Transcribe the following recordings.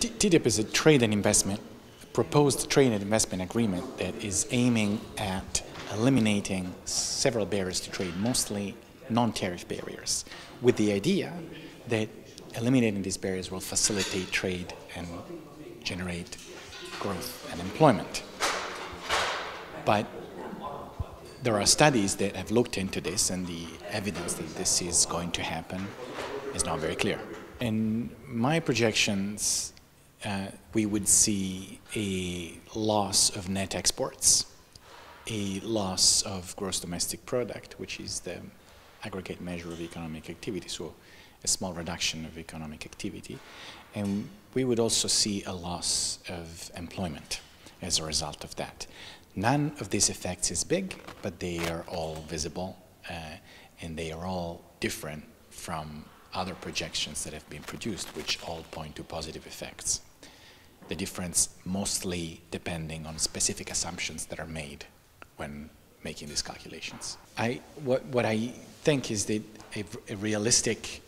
TTIP is a trade and investment, proposed trade and investment agreement that is aiming at eliminating several barriers to trade, mostly non-tariff barriers, with the idea that eliminating these barriers will facilitate trade and generate growth and employment. But there are studies that have looked into this, and the evidence that this is going to happen is not very clear. In my projections, we would see a loss of net exports, a loss of gross domestic product, which is the aggregate measure of economic activity, so a small reduction of economic activity. And we would also see a loss of employment as a result of that. None of these effects is big, but they are all visible, and they are all different from other projections that have been produced, which all point to positive effects. The difference mostly depending on specific assumptions that are made when making these calculations. What I think is that a realistic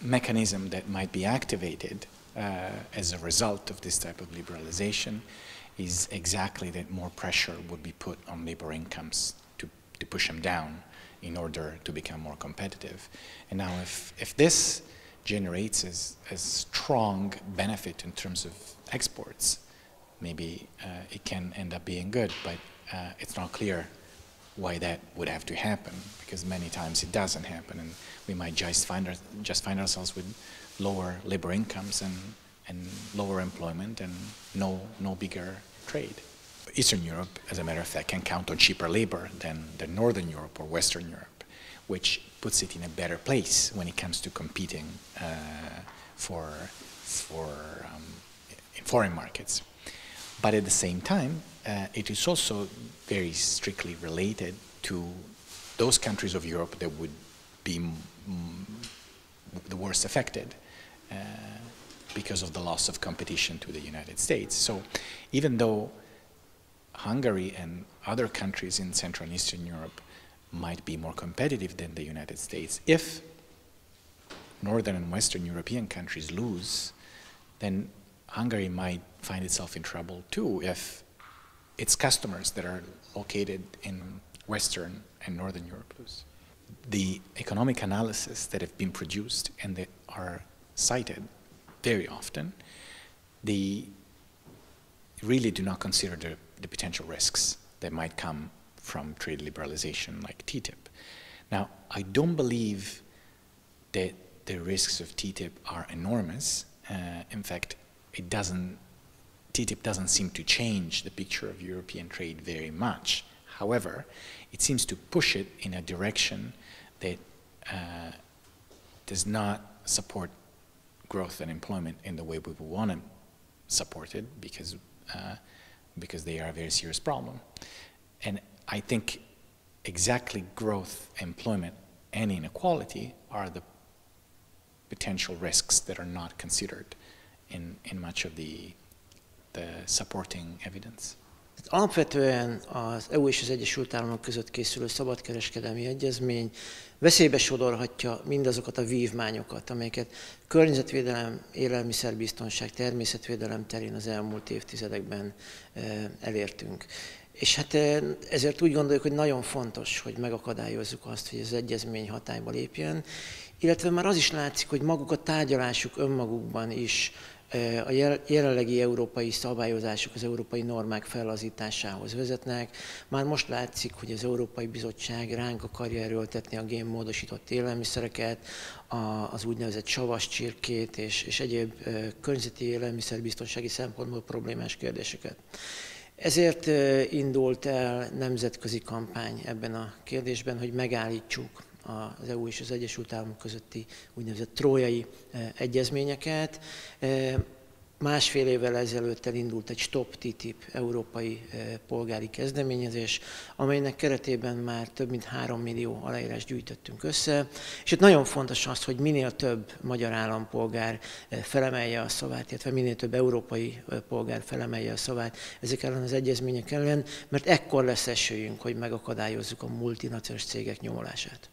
mechanism that might be activated as a result of this type of liberalization is exactly that more pressure would be put on labor incomes to push them down in order to become more competitive. And now if this generates a strong benefit in terms of exports, maybe it can end up being good, but it's not clear why that would have to happen, because many times it doesn't happen, and we might just find ourselves with lower labor incomes and lower employment and no bigger trade. Eastern Europe, as a matter of fact, can count on cheaper labor than Northern Europe or Western Europe, which puts it in a better place when it comes to competing in foreign markets. But at the same time, it is also very strictly related to those countries of Europe that would be the worst affected because of the loss of competition to the United States. So even though Hungary and other countries in Central and Eastern Europe might be more competitive than the United States, if Northern and Western European countries lose, then Hungary might find itself in trouble too if its customers that are located in Western and Northern Europe lose. The economic analysis that have been produced and that are cited very often, they really do not consider the potential risks that might come from trade liberalization like TTIP. Now, I don't believe that the risks of TTIP are enormous. In fact, TTIP doesn't seem to change the picture of European trade very much. However, it seems to push it in a direction that does not support growth and employment in the way we would want to support it, because they are a very serious problem. And I think exactly growth, employment, and inequality are the potential risks that are not considered in much of the supporting evidence. Alapvetően az EU és az Egyesült Államok között készülő szabadkereskedelmi egyezmény veszélybe sodorhatja mindazokat a vívmányokat, amelyeket környezetvédelem, élelmiszer-biztonság, természetvédelem terén az elmúlt évtizedekben elértünk. És hát ezért úgy gondoljuk, hogy nagyon fontos, hogy megakadályozzuk azt, hogy az egyezmény hatályba lépjen, illetve már az is látszik, hogy maguk a tárgyalásuk önmagukban is a jelenlegi európai szabályozások, az európai normák fellazításához vezetnek. Már most látszik, hogy az Európai Bizottság ránk akarja erőltetni a génmódosított élelmiszereket, az úgynevezett savas csirkét és egyéb környezeti élelmiszerbiztonsági szempontból problémás kérdéseket. Ezért indult el nemzetközi kampány ebben a kérdésben, hogy megállítsuk az EU és az Egyesült Államok közötti úgynevezett trójai egyezményeket. Másfél évvel ezelőtt elindult egy Stop TTIP európai polgári kezdeményezés, amelynek keretében már több mint 3 millió aláírást gyűjtöttünk össze. És itt nagyon fontos az, hogy minél több magyar állampolgár felemelje a szavát, illetve minél több európai polgár felemelje a szavát ezek ellen az egyezmények ellen, mert ekkor lesz esélyünk, hogy megakadályozzuk a multinacionális cégek nyomulását.